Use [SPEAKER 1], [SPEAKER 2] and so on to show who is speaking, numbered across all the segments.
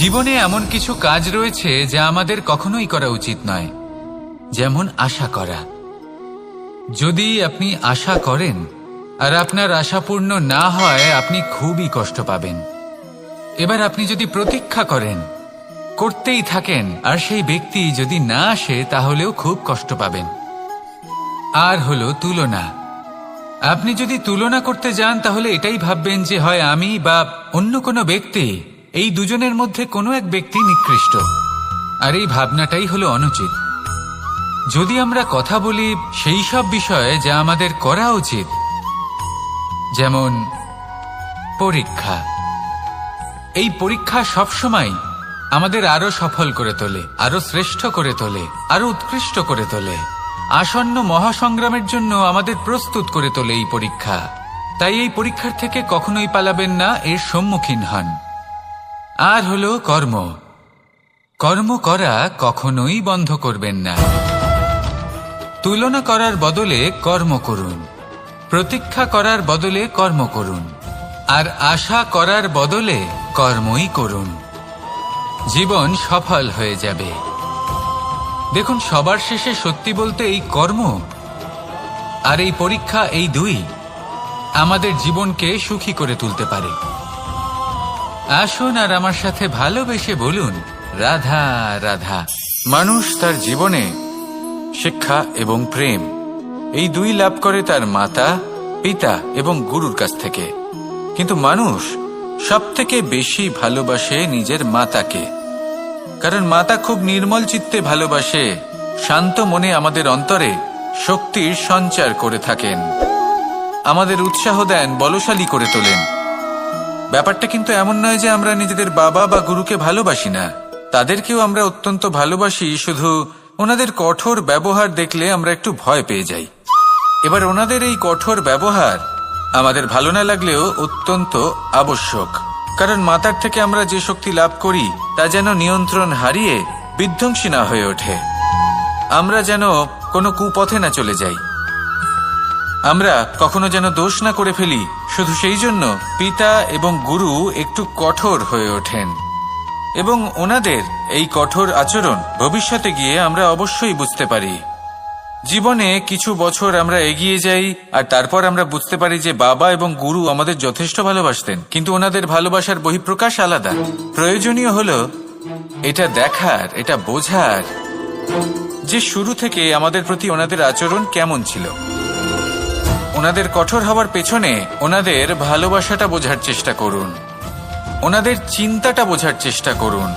[SPEAKER 1] জীবনে এমন কিছু কাজ রয়েছে যা আমাদের কখনোই করা উচিত নয়, যেমন আশা করা। যদি আপনি আশা করেন আর আপনার আশা পূর্ণ না হয়, আপনি খুবই কষ্ট পাবেন। এবার আপনি যদি প্রতীক্ষা করেন, করতেই থাকেন, আর সেই ব্যক্তি যদি না আসে, তাহলেও খুব কষ্ট পাবেন। আর হলো তুলনা। আপনি যদি তুলনা করতে যান, তাহলে এটাই ভাববেন যে হয় আমি বা অন্য কোনো ব্যক্তি, এই দুজনের মধ্যে কোনো এক ব্যক্তি নিকৃষ্ট। আর এই ভাবনাটাই হলো অনুচিত। যদি আমরা কথা বলি সেই সব বিষয়ে যা আমাদের করা উচিত, যেমন পরীক্ষা। এই পরীক্ষা সবসময় আমাদের আরো সফল করে তোলে, আরো শ্রেষ্ঠ করে তোলে, আরো উৎকৃষ্ট করে তোলে। আসন্ন মহাসংগ্রামের জন্য আমাদের প্রস্তুত করে তোলে এই পরীক্ষা। তাই এই পরীক্ষার থেকে কখনোই পালাবেন না, এর সম্মুখীন হন। আর হলো কর্ম। কর্ম করা কখনোই বন্ধ করবেন না। তুলনা করার বদলে কর্ম করুন, প্রতীক্ষা করার বদলে কর্ম করুন, আর আশা করার বদলে কর্মই করুন। জীবন সফল হয়ে যাবে। দেখুন, সবার শেষে সত্যি বলতে এই কর্ম আর এই পরীক্ষা, এই দুই আমাদের জীবনকে সুখী করে তুলতে পারে। আসুন আর আমার সাথে ভালোবেসে বলুন, রাধা রাধা। মানুষ তার জীবনে শিক্ষা এবং প্রেম এই দুই লাভ করে তার মাতা, পিতা এবং গুরুর কাছ থেকে। কিন্তু মানুষ সবথেকে বেশি ভালোবাসে নিজের মাতাকে, কারণ মাতা খুব নির্মল চিত্তে ভালোবাসে, শান্ত মনে আমাদের অন্তরে শক্তির সঞ্চার করে থাকেন, আমাদের উৎসাহ দেন, বলশালী করে তোলেন। ব্যাপারটা কিন্তু এমন নয় যে আমরা নিজেদের বাবা বা গুরুকে ভালোবাসি না, তাদেরকেও আমরা অত্যন্ত ভালোবাসি, শুধু ওনাদের কঠোর ব্যবহার দেখলে আমরা একটু ভয় পেয়ে যাই। এবার ওনাদের এই কঠোর ব্যবহার আমাদের ভালো না লাগলেও অত্যন্ত আবশ্যক, কারণ মাতার থেকে আমরা যে শক্তি লাভ করি তা যেন নিয়ন্ত্রণ হারিয়ে বিধ্বংসী না হয়ে ওঠে, আমরা যেন কোনো কুপথে না চলে যাই, আমরা কখনো যেন দোষ না করে ফেলি। শুধু সেই জন্য পিতা এবং গুরু একটু কঠোর হয়ে ওঠেন, এবং ওনাদের এই কঠোর আচরণ ভবিষ্যতে গিয়ে আমরা অবশ্যই বুঝতে পারি। জীবনে কিছু বছর আমরা এগিয়ে যাই আর তারপর আমরা বুঝতে পারি যে বাবা এবং গুরু আমাদের যথেষ্ট ভালোবাসতেন, কিন্তু ওনাদের ভালোবাসার বহিঃপ্রকাশ আলাদা। প্রয়োজনীয় হলো এটা দেখার, এটা বোঝার যে শুরু থেকে আমাদের প্রতি ওনাদের আচরণ কেমন ছিল। ওনাদের কঠোর হওয়ার পেছনে ওনাদের ভালোবাসাটা বোঝার চেষ্টা করুন, ওনাদের চিন্তাটা বোঝার চেষ্টা করুন,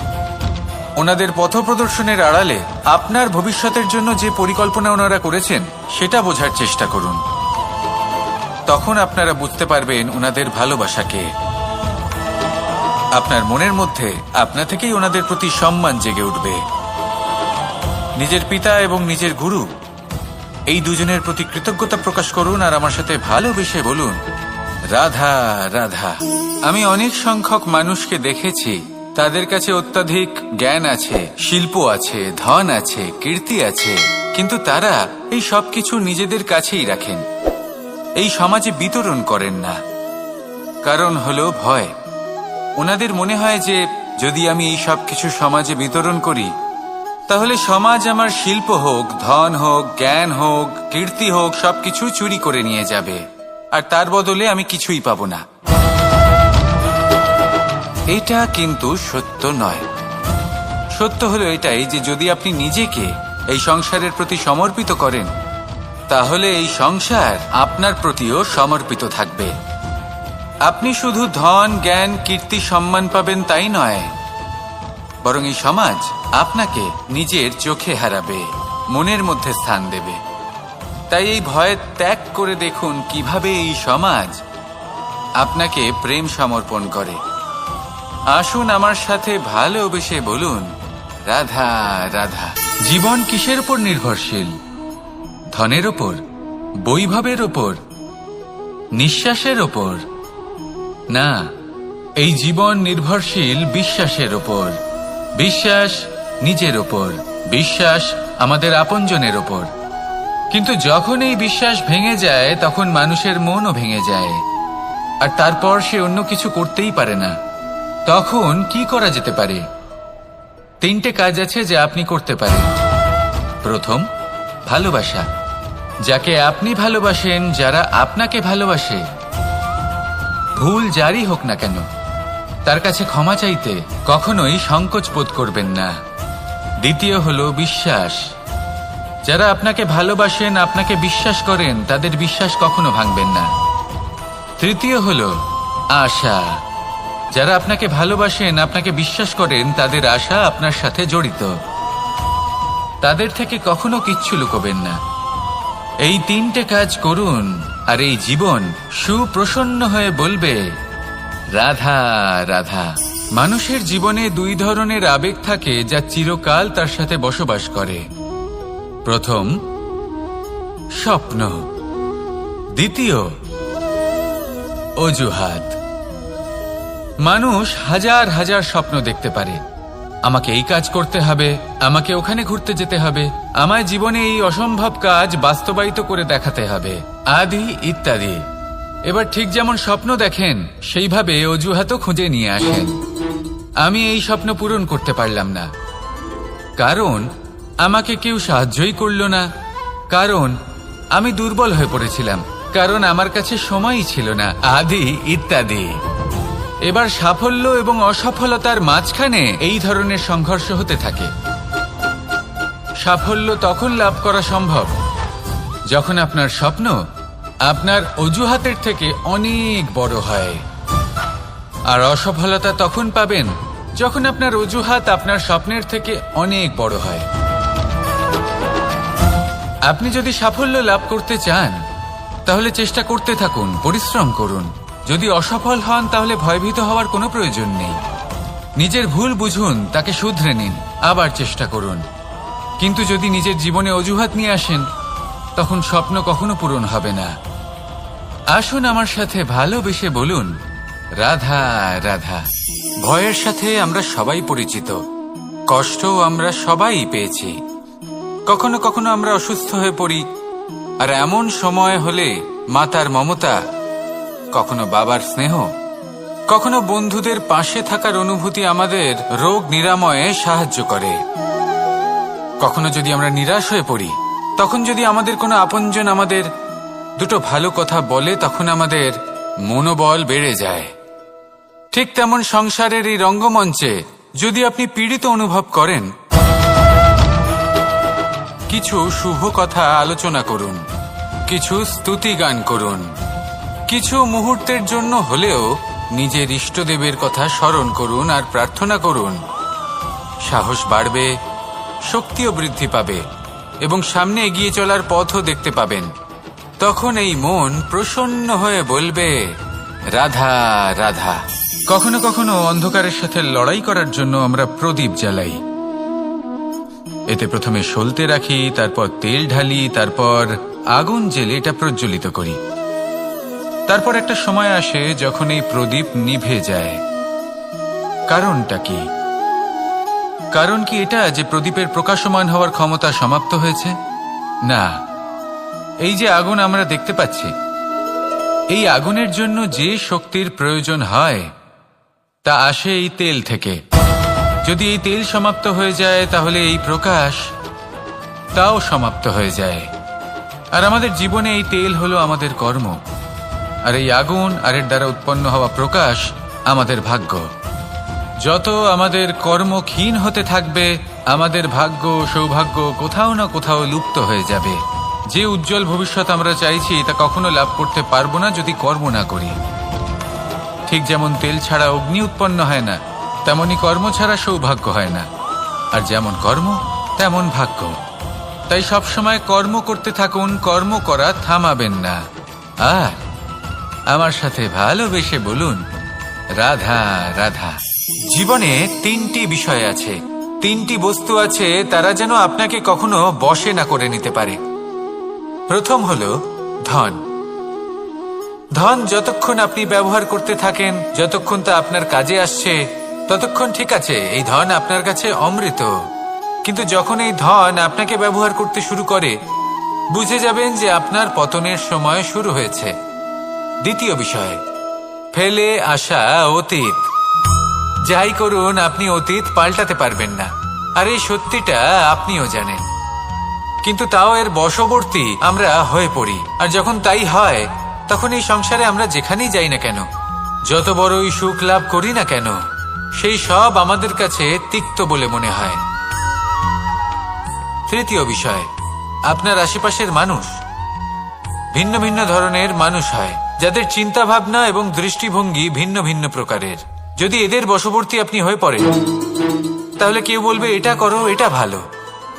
[SPEAKER 1] ওনাদের পথপ্রদর্শনের আড়ালে আপনার ভবিষ্যতের জন্য যে পরিকল্পনা ওনারা করেছেন সেটা বোঝার চেষ্টা করুন। তখন আপনারা বুঝতে পারবেন ওনাদের ভালোবাসাকে। আপনার মনের মধ্যে আপনা থেকেই ওনাদের প্রতি সম্মান জেগে উঠবে। নিজের পিতা এবং নিজের গুরু এই দুজনের প্রতি কৃতজ্ঞতা প্রকাশ করুন আর আমার সাথে ভালোবেসে বলুন, রাধা রাধা। আমি অনেক সংখ্যক মানুষকে দেখেছি, তাদের কাছে অত্যাধিক জ্ঞান আছে, শিল্প আছে, ধন আছে, কীর্তি আছে, কিন্তু তারা এই সব কিছু নিজেদের কাছেই রাখেন, এই সমাজে বিতরণ করেন না। কারণ হলো ভয়। ওনাদের মনে হয় যে যদি আমি এই সব কিছু সমাজে বিতরণ করি, তাহলে সমাজ আমার শিল্প হোক, ধন হোক, জ্ঞান হোক, কীর্তি হোক, সবকিছু চুরি করে নিয়ে যাবে, আর তার বদলে আমি কিছুই পাবো না। এটা কিন্তু সত্য নয়। সত্য হলো এটাই যে যদি আপনি নিজেকে এই সংসারের প্রতি সমর্পিত করেন, তাহলে এই সংসার আপনার প্রতিও সমর্পিত থাকবে। আপনি শুধু ধন, জ্ঞান, কীর্তি, সম্মান পাবেন তাই নয়, বরং এই সমাজ আপনাকে নিজের চোখে হারাবে, মনের মধ্যে স্থান দেবে। তাই এই ভয় ত্যাগ করে দেখুন কিভাবে এই সমাজ আপনাকে প্রেম সমর্পণ করে। আসুন আমার সাথে ভালোবেসে বলুন, রাধা রাধা। জীবন কিসের উপর নির্ভরশীল? ধনের ওপর, বৈভবের ওপর, নিঃশ্বাসের ওপর? না, এই জীবন নির্ভরশীল বিশ্বাসের ওপর। বিশ্বাস নিজের ওপর, বিশ্বাস আমাদের আপনজনের ওপর। কিন্তু যখন এই বিশ্বাস ভেঙে যায়, তখন মানুষের মনও ভেঙে যায়, আর তারপর সে অন্য কিছু করতেই পারে না। তখন কি করা যেতে পারে? তিনটে কাজ আছে যা আপনি করতে পারেন। প্রথম, ভালোবাসা। যাকে আপনি ভালোবাসেন, যারা আপনাকে ভালোবাসে, ভুল যারই হোক না কেন, তার কাছে ক্ষমা চাইতে কখনোই সংকোচ বোধ করবেন না। দ্বিতীয় হলো বিশ্বাস। যারা আপনাকে ভালোবাসেন, আপনাকে বিশ্বাস করেন, তাদের বিশ্বাস কখনো ভাঙবেন না। তৃতীয় হলো আশা। যারা আপনাকে ভালোবাসেন, আপনাকে বিশ্বাস করেন, তাদের আশা আপনার সাথে জড়িত। তাদের থেকে কখনো কিচ্ছু লুকোবেন না। এই তিনটে কাজ করুন আর এই জীবন সুপ্রসন্ন হয়ে বলবে, রাধা রাধা। মানুষের জীবনে দুই ধরনের আবেগ থাকে যা চিরকাল তার সাথে বসবাস করে। প্রথম, স্বপ্ন। দ্বিতীয়, অজুহাত। মানুষ হাজার হাজার স্বপ্ন দেখতে পারে। আমাকে এই কাজ করতে হবে, আমাকে ওখানে ঘুরতে যেতে হবে, আমায় জীবনে এই অসম্ভব কাজ বাস্তবায়িত করে দেখাতে হবে, আদি ইত্যাদি। এবার ঠিক যেমন স্বপ্ন দেখেন, সেইভাবে অজুহাতও খুঁজে নিয়ে আসেন। আমি এই স্বপ্ন পূরণ করতে পারলাম না, কারণ আমাকে কেউ সাহায্যই করল না, কারণ আমি দুর্বল হয়ে পড়েছিলাম, কারণ আমার কাছে সময়ই ছিল না, আদি ইত্যাদি। এবার সাফল্য এবং অসফলতার মাঝখানে এই ধরনের সংঘর্ষ হতে থাকে। সাফল্য তখন লাভ করা সম্ভব যখন আপনার স্বপ্ন আপনার অজুহাতের থেকে অনেক বড় হয়, আর অসফলতা তখন পাবেন যখন আপনার অজুহাত আপনার স্বপ্নের থেকে অনেক বড় হয়। আপনি যদি সাফল্য লাভ করতে চান, তাহলে চেষ্টা করতে থাকুন, পরিশ্রম করুন। যদি অসফল হন, তাহলে ভয়ভীত হওয়ার কোনো প্রয়োজন নেই। নিজের ভুল বুঝুন, তাকে শুধরে নিন, আবার চেষ্টা করুন। কিন্তু যদি নিজের জীবনে অজুহাত নিয়ে আসেন, তখন স্বপ্ন কখনো পূরণ হবে না। আসুন আমার সাথে ভালোবেসে বলুন, রাধা রাধা। ভয়ের সাথে আমরা সবাই পরিচিত, কষ্টও আমরা সবাই পেয়েছি। কখনো কখনো আমরা অসুস্থ হয়ে পড়ি, আর এমন সময় হলে মাতার মমতা, কখনো বাবার স্নেহ, কখনো বন্ধুদের পাশে থাকার অনুভূতি আমাদের রোগ নিরাময়ে সাহায্য করে। কখনো যদি আমরা নিরাশ হয়ে পড়ি, তখন যদি আমাদের কোনো আপনজন আমাদের দুটো ভালো কথা বলে, তখন আমাদের মনোবল বেড়ে যায়। ঠিক তেমন সংসারের এই রঙ্গমঞ্চে যদি আপনি পীড়িত অনুভব করেন, কিছু শুভ কথা আলোচনা করুন, কিছু স্তুতি গান করুন, কিছু মুহূর্তের জন্য হলেও নিজের ইষ্টদেবের কথা স্মরণ করুন আর প্রার্থনা করুন। সাহস বাড়বে, শক্তিও বৃদ্ধি পাবে এবং সামনে এগিয়ে চলার পথও দেখতে পাবেন। তখন এই মন প্রসন্ন হয়ে বলবে, রাধা রাধা। কখনো কখনো অন্ধকারের সাথে লড়াই করার জন্য আমরা প্রদীপ জ্বালাই। এতে প্রথমে সলতে রাখি, তারপর তেল ঢালি, তারপর আগুন জেলে এটা প্রজ্বলিত করি। তারপর একটা সময় আসে যখন এই প্রদীপ নিভে যায়। কারণটা কি? কারণ কি এটা যে প্রদীপের প্রকাশমান হওয়ার ক্ষমতা সমাপ্ত হয়েছে? না, এই যে আগুন আমরা দেখতে পাচ্ছি, এই আগুনের জন্য যে শক্তির প্রয়োজন হয় তা আসে এই তেল থেকে। যদি এই তেল সমাপ্ত হয়ে যায়, তাহলে এই প্রকাশ তাও সমাপ্ত হয়ে যায়। আর আমাদের জীবনে এই তেল হলো আমাদের কর্ম, আর এই আগুন আর এর দ্বারা উৎপন্ন হওয়া প্রকাশ আমাদের ভাগ্য। যত আমাদের কর্ম ক্ষীণ হতে থাকবে, আমাদের ভাগ্য সৌভাগ্য কোথাও না কোথাও লুপ্ত হয়ে যাবে। যে উজ্জ্বল ভবিষ্যৎ আমরা চাইছি তা কখনো লাভ করতে পারবো না যদি কর্ম না করি। ঠিক যেমন তেল ছাড়া অগ্নি উৎপন্ন হয় না, তেমনি কর্ম ছাড়া সৌভাগ্য হয় না। আর যেমন কর্ম তেমন ভাগ্য। তাই সবসময় কর্ম করতে থাকুন, কর্ম করা থামাবেন না। আর আমার সাথে ভালোবেসে বলুন, রাধা রাধা। জীবনে তিনটি বিষয় আছে, তিনটি বস্তু আছে, তারা যেন আপনাকে কখনো বশে না করে নিতে পারে। প্রথম হলো ধন। ধন যতক্ষণ আপনি ব্যবহার করতে থাকেন, যতক্ষণ তা আপনার কাজে আসছে, ততক্ষণ ঠিক আছে, এই ধন আপনার কাছে অমৃত। কিন্তু যখন এই ধন আপনাকে ব্যবহার করতে শুরু করে, বুঝে যাবেন যে আপনার পতনের সময় শুরু হয়েছে। দ্বিতীয় বিষয়, ফেলে আসা অতীত। যাই করুন, আপনি অতীত পাল্টাতে পারবেন না। আর এই সত্যিটা আপনিও জানেন, কিন্তু তাও এর বশবর্তী আমরা হয়ে পড়ি। আর যখন তাই হয়, তখন এই সংসারে আমরা যেখানেই যাই না কেন, যত বড়ই সুখ লাভ করি না কেন, সেই সব আমাদের কাছে তিক্ত বলে মনে হয়। তৃতীয় বিষয়, আপনার আশেপাশের মানুষ ভিন্ন ভিন্ন ধরনের মানুষ হয়, যাদের চিন্তা ভাবনা এবং দৃষ্টিভঙ্গি ভিন্ন ভিন্ন প্রকারের। যদি এদের বশবর্তী আপনি হয়ে পড়েন, তাহলে কেউ বলবে এটা করো, এটা ভালো,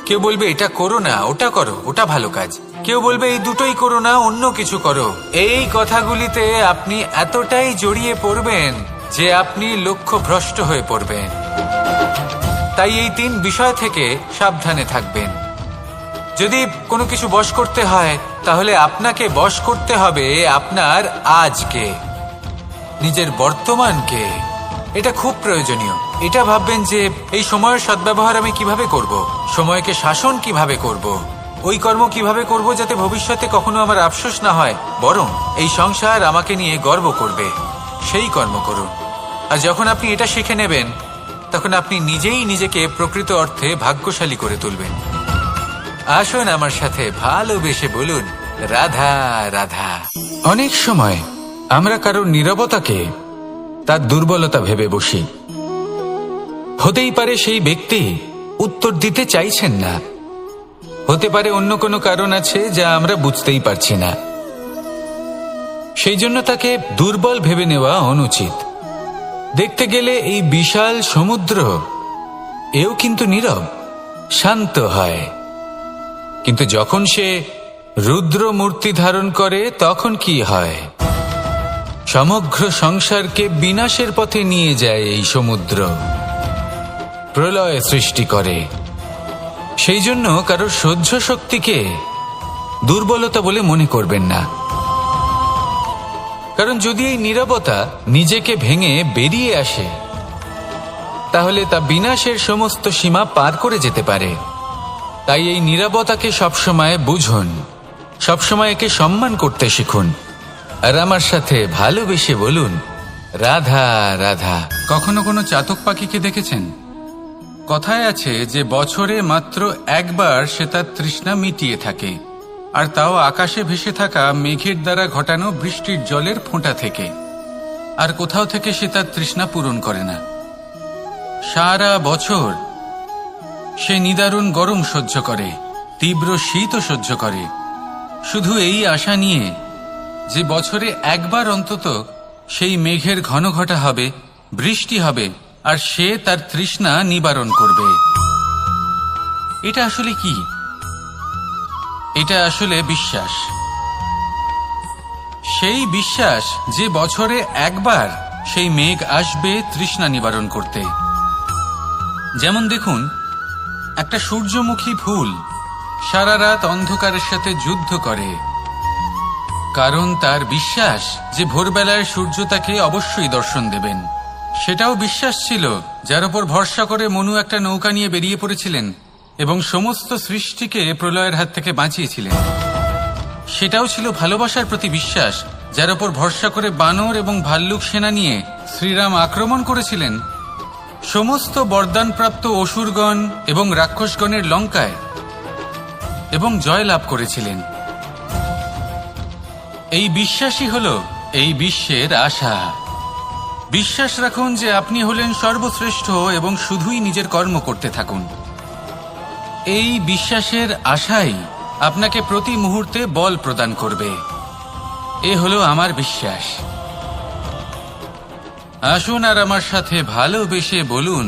[SPEAKER 1] কেউ বলবে এটা করো না, ওটা করো, ওটা ভালো কাজ, কেউ বলবে এই দুটোই করো না, অন্য কিছু করো। এই কথাগুলিতে আপনি এতটাই জড়িয়ে পড়বেন যে আপনি লক্ষ্যভ্রষ্ট হয়ে পড়বেন। তাই এই তিন বিষয় থেকে সাবধানে থাকবেন। যদি কোনো কিছু বশ করতে হয়, তাহলে আপনাকে বশ করতে হবে আপনার আজকে, নিজের বর্তমানকে। এটা খুব প্রয়োজনীয়। এটা ভাববেন যে এই সময়ের সদ্ব্যবহার আমি কিভাবে করব, সময়কে শাসন কিভাবে করব, ওই কর্ম কিভাবে করব যাতে ভবিষ্যতে কখনো আমার আফসোস না হয়, বরং এই সংসার আমাকে নিয়ে গর্ব করবে, সেই কর্ম করুন। আর যখন আপনি এটা শিখে নেবেন, তখন আপনি নিজেই নিজেকে প্রকৃত অর্থে ভাগ্যশালী করে তুলবেন। আসুন আমার সাথে ভালোবেসে বলুন, রাধা রাধা। অনেক সময় আমরা কারোর নীরবতাকে তার দুর্বলতা ভেবে বসি। হতেই পারে সেই ব্যক্তি উত্তর দিতে চাইছেন না, হতে পারে অন্য কোনো কারণ আছে যা আমরা বুঝতেই পারছি না। সেই জন্য তাকে দুর্বল ভেবে নেওয়া অনুচিত। দেখতে গেলে এই বিশাল সমুদ্র এও কিন্তু নীরব, শান্ত হয়। কিন্তু যখন সে রুদ্র মূর্তি ধারণ করে, তখন কি হয়? সমগ্র সংসারকে বিনাশের পথে নিয়ে যায় এই সমুদ্র, প্রলয় সৃষ্টি করে। সেই জন্য কারোর সহ্য শক্তিকে দুর্বলতা বলে মনে করবেন না। কারণ যদি এই নীরবতা নিজেকে ভেঙে বেরিয়ে আসে, তাহলে তা বিনাশের সমস্ত সীমা পার করে যেতে পারে। তাই এই নীরবতাকে সবসময় বুঝুন, সবসময় একে সম্মান করতে শিখুন। আর আমার সাথে ভালোবেসে বলুন, রাধা রাধা। কখনো কোনো চাতক পাখিকে দেখেছেন? কথায় আছে যে বছরে মাত্র একবার সে তার তৃষ্ণা মিটিয়ে থাকে, আর তাও আকাশে ভেসে থাকা মেঘের দ্বারা ঘটানো বৃষ্টির জলের ফোঁটা থেকে। আর কোথাও থেকে সে তার তৃষ্ণা পূরণ করে না। সারা বছর সে নিদারুণ গরম সহ্য করে, তীব্র শীতও সহ্য করে, শুধু এই আশা নিয়ে যে বছরে একবার অন্তত সেই মেঘের ঘন ঘটা হবে, বৃষ্টি হবে, আর সে তার তৃষ্ণা নিবারণ করবে। এটা আসলে কি? এটা আসলে বিশ্বাস। সেই বিশ্বাস যে বছরে একবার সেই মেঘ আসবে তৃষ্ণা নিবারণ করতে। যেমন দেখুন, একটা সূর্যমুখী ফুল সারা রাত অন্ধকারের সাথে যুদ্ধ করে, কারণ তার বিশ্বাস যে ভোরবেলায় সূর্য তাকে অবশ্যই দর্শন দেবেন। সেটাও বিশ্বাস ছিল যার উপর ভরসা করে মনু একটা নৌকা নিয়ে বেরিয়ে পড়েছিলেন এবং সমস্ত সৃষ্টিকে প্রলয়ের হাত থেকে বাঁচিয়েছিলেন। সেটাও ছিল ভালোবাসার প্রতি বিশ্বাস, যার উপর ভরসা করে বানর এবং ভাল্লুক সেনা নিয়ে শ্রীরাম আক্রমণ করেছিলেন সমস্ত বরদানপ্রাপ্ত অসুরগণ এবং রাক্ষসগণের লঙ্কায় এবং জয় লাভ করেছিলেন। এই বিশ্বাসই হল এই বিশ্বের আশা। বিশ্বাস রাখুন যে আপনি হলেন সর্বশ্রেষ্ঠ এবং শুধুই নিজের কর্ম করতে থাকুন। এই বিশ্বাসের আশাই আপনাকে প্রতি মুহূর্তে বল প্রদান করবে। এ হলো আমার বিশ্বাস। আসুন আর আমার সাথে ভালোবেসে বলুন,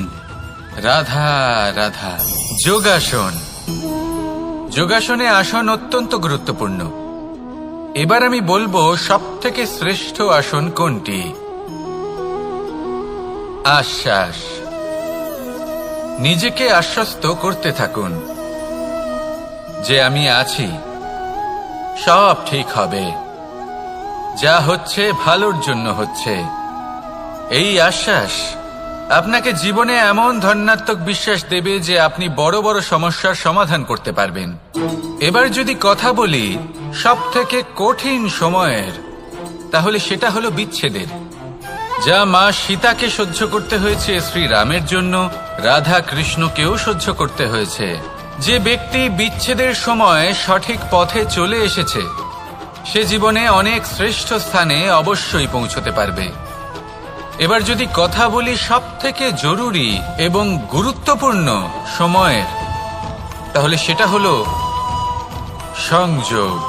[SPEAKER 1] রাধা রাধা। যোগাসন। যোগাসনে আসন অত্যন্ত গুরুত্বপূর্ণ। এবার আমি বলবো সবথেকে শ্রেষ্ঠ আসন কোনটি। আশ্বাস। নিজেকে আশ্বস্ত করতে থাকুন যে আমি আছি, সব ঠিক হবে, যা হচ্ছে ভালোর জন্য হচ্ছে। এই আশ্বাস আপনাকে জীবনে এমন ধন্যাত্মক বিশ্বাস দেবে যে আপনি বড় বড় সমস্যার সমাধান করতে পারবেন। এবার যদি কথা বলি সবথেকে কঠিন সময়ের, তাহলে সেটা হলো বিচ্ছেদের, যা মা সীতাকে সহ্য করতে হয়েছে শ্রীরামের জন্য, রাধা কৃষ্ণকেও সহ্য করতে হয়েছে। যে ব্যক্তি বিচ্ছেদের সময় সঠিক পথে চলে এসেছে সে জীবনে অনেক শ্রেষ্ঠ স্থানে অবশ্যই পৌঁছতে পারবে। এবার যদি কথা বলি সবথেকে জরুরি এবং গুরুত্বপূর্ণ সময়ের, তাহলে সেটা হলো সংযোগ।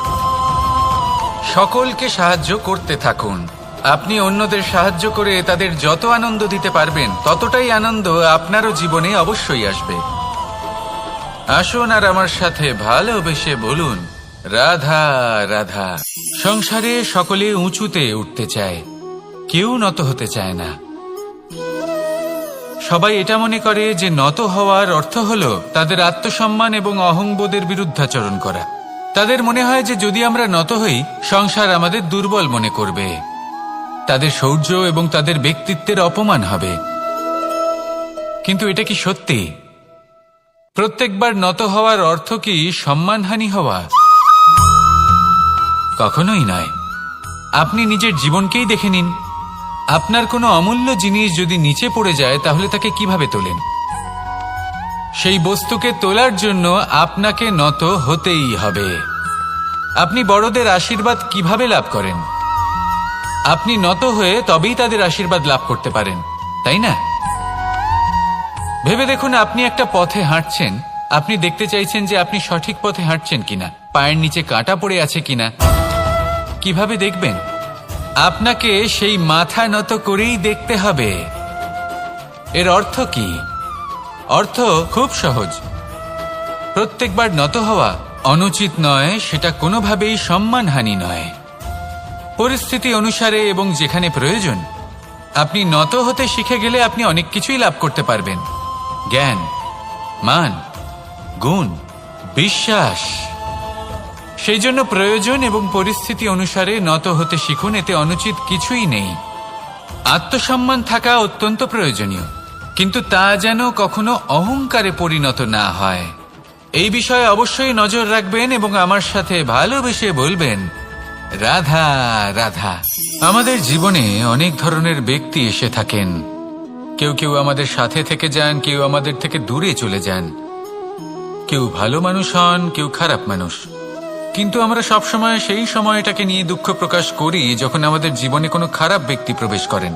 [SPEAKER 1] সকলকে সাহায্য করতে থাকুন। আপনি অন্যদের সাহায্য করে তাদের যত আনন্দ দিতে পারবেন ততটাই আনন্দ আপনারও জীবনে অবশ্যই আসবে। আসুন আর আমার সাথে ভালোবেসে বলুন, রাধা রাধা। সংসারে সকলে উঁচুতে উঠতে চায়, কেউ নত হতে চায় না। সবাই এটা মনে করে যে নত হওয়ার অর্থ হলো তাদের আত্মসম্মান এবং অহংবোধের বিরুদ্ধাচরণ করা। তাদের মনে হয় যে যদি আমরা নত হই সংসার আমাদের দুর্বল মনে করবে, তাদের শৌর্য এবং তাদের ব্যক্তিত্বের অপমান হবে। কিন্তু এটা কি সত্যি? প্রত্যেকবার নত হওয়ার অর্থ কি সম্মানহানি হওয়া? কখনোই নয়। আপনি নিজের জীবনকেই দেখে নিন। আপনার কোনো অমূল্য জিনিস যদি নিচে পড়ে যায় তাহলে তাকে কিভাবে তোলেন? সেই বস্তুকে তোলার জন্য আপনাকে নত হতেই হবে। আপনি বড়দের আশীর্বাদ কিভাবে লাভ করেন? আপনি নত হয়ে তবেই তাদের আশীর্বাদ লাভ করতে পারেন, তাই না? ভেবে দেখুন, আপনি একটা পথে হাঁটছেন, আপনি দেখতে চাইছেন যে আপনি সঠিক পথে হাঁটছেন কিনা, পায়ের নিচে কাঁটা পড়ে আছে কিনা। কিভাবে দেখবেন? আপনাকে সেই মাথা নত করেই দেখতে হবে। এর অর্থ কি? অর্থ খুব সহজ। প্রত্যেকবার নত হওয়া অনুচিত নয়, সেটা কোনোভাবেই সম্মানহানি নয়। পরিস্থিতি অনুসারে এবং যেখানে প্রয়োজন আপনি নত হতে শিখে গেলে আপনি অনেক কিছুই লাভ করতে পারবেন। জ্ঞান, মান, গুণ, বিশ্বাস। সেই জন্য প্রয়োজন এবং পরিস্থিতি অনুসারে নত হতে শিখুন, এতে অনুচিত কিছুই নেই। আত্মসম্মান থাকা অত্যন্ত প্রয়োজনীয়, কিন্তু তা যেন কখনো অহংকারে পরিণত না হয়। এই বিষয়ে অবশ্যই নজর রাখবেন এবং আমার সাথে ভালোবেসে বলবেন, রাধা রাধা। আমাদের জীবনে অনেক ধরনের ব্যক্তি এসে থাকেন। কেউ কেউ আমাদের সাথে থেকে যান, কেউ আমাদের থেকে দূরে চলে যান। কেউ ভালো মানুষ হন, কেউ খারাপ মানুষ। কিন্তু আমরা সবসময় সেই সময়টাকে নিয়ে দুঃখ প্রকাশ করি যখন আমাদের জীবনে কোনো খারাপ ব্যক্তি প্রবেশ করেন।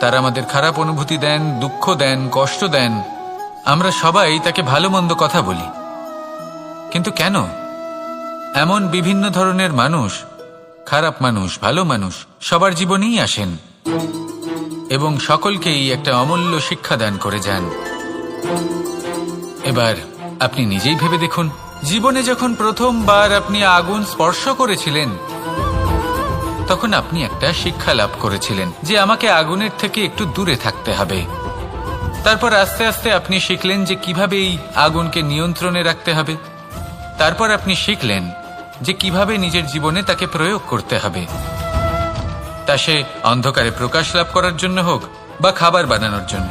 [SPEAKER 1] তারা আমাদের খারাপ অনুভূতি দেন, দুঃখ দেন, কষ্ট দেন। আমরা সবাই তাকে ভালো মন্দ কথা বলি। কিন্তু কেন? এমন বিভিন্ন ধরনের মানুষ, খারাপ মানুষ, ভালো মানুষ সবার জীবনেই আসেন এবং সকলকেই একটা অমূল্য শিক্ষা দান করে যান। এবার আপনি নিজেই ভেবে দেখুন, জীবনে যখন প্রথমবার আপনি আগুন স্পর্শ করেছিলেন তখন আপনি একটা শিক্ষা লাভ করেছিলেন যে আমাকে আগুনের থেকে একটু দূরে থাকতে হবে। তারপর আস্তে আস্তে আপনি শিখলেন যে কিভাবে এই আগুনকে নিয়ন্ত্রণে রাখতে হবে। তারপর আপনি শিখলেন যে কিভাবে নিজের জীবনে তাকে প্রয়োগ করতে হবে, তা সে অন্ধকারে প্রকাশ লাভ করার জন্য হোক বা খাবার বানানোর জন্য।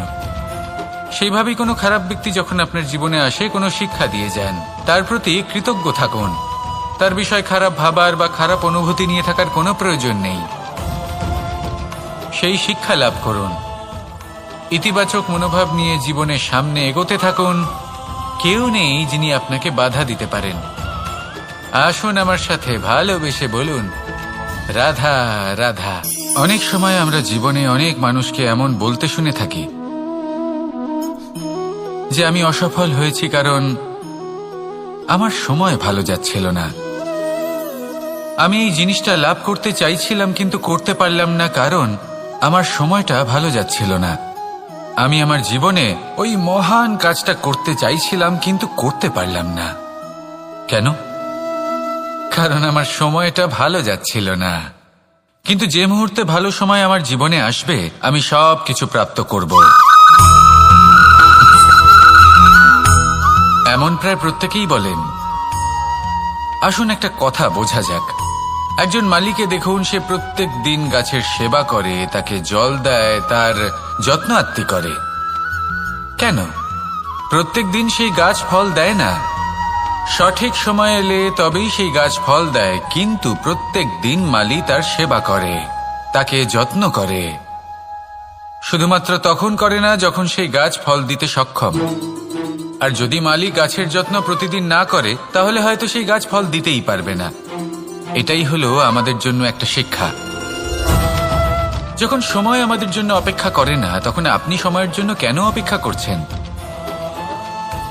[SPEAKER 1] সেইভাবেই কোনো খারাপ ব্যক্তি যখন আপনার জীবনে আসে কোনো শিক্ষা দিয়ে যান, তার প্রতি কৃতজ্ঞ থাকুন। তার বিষয় খারাপ ভাবার বা খারাপ অনুভূতি নিয়ে থাকার কোনো প্রয়োজন নেই। সেই শিক্ষা লাভ করুন, ইতিবাচক মনোভাব নিয়ে জীবনের সামনে এগোতে থাকুন। কেউ নেই যিনি আপনাকে বাধা দিতে পারেন। আসুন আমার সাথে ভালোবেসে বলুন, রাধা রাধা। অনেক সময় আমরা জীবনে অনেক মানুষকে এমন বলতে শুনে থাকি যে আমি অসফল হয়েছি কারণ আমার সময় ভালো যাচ্ছিল না। আমি এই জিনিসটা লাভ করতে চাইছিলাম কিন্তু করতে পারলাম না কারণ আমার সময়টা ভালো যাচ্ছিল না। আমি আমার জীবনে ওই মহান কাজটা করতে চাইছিলাম কিন্তু করতে পারলাম না। কেন? কারণ আমার সময়টা ভালো যাচ্ছিল না। কিন্তু যে মুহূর্তে ভালো সময় আমার জীবনে আসবে আমি সব কিছু প্রাপ্ত করব। এমন প্রায় প্রত্যেকেই বলেন। আসুন একটা কথা বোঝা যাক। একজন মালিকে দেখুন, সে প্রত্যেক দিন গাছের সেবা করে, তাকে জল দেয়, তার যত্ন আত্তি করে। কেন? প্রত্যেক দিন সেই গাছ ফল দেয় না। সঠিক সময় এলে তবেই সেই গাছ ফল দেয়, কিন্তু প্রত্যেক দিন মালি তার সেবা করে, তাকে যত্ন করে। শুধুমাত্র তখন করে না যখন সেই গাছ ফল দিতে সক্ষম। আর যদি মালি গাছের যত্ন প্রতিদিন না করে তাহলে হয়তো সেই গাছ ফল দিতেই পারবে না। এটাই হলো আমাদের জন্য একটা শিক্ষা। যখন সময় আমাদের জন্য অপেক্ষা করে না, তখন আপনি সময়ের জন্য কেন অপেক্ষা করছেন?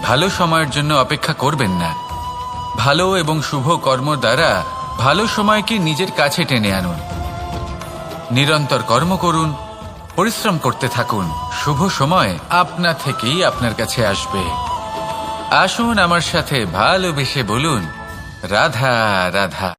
[SPEAKER 1] ভালো সময়ের জন্য অপেক্ষা করবেন না। ভালো এবং শুভ কর্ম দ্বারা ভালো সময়কে নিজের কাছে টেনে আনুন। নিরন্তর কর্ম করুন, পরিশ্রম করতে থাকুন। শুভ সময় আপনা থেকেই আপনার কাছে আসবে। আসুন আমার সাথে ভালোবেসে বলুন, রাধা রাধা।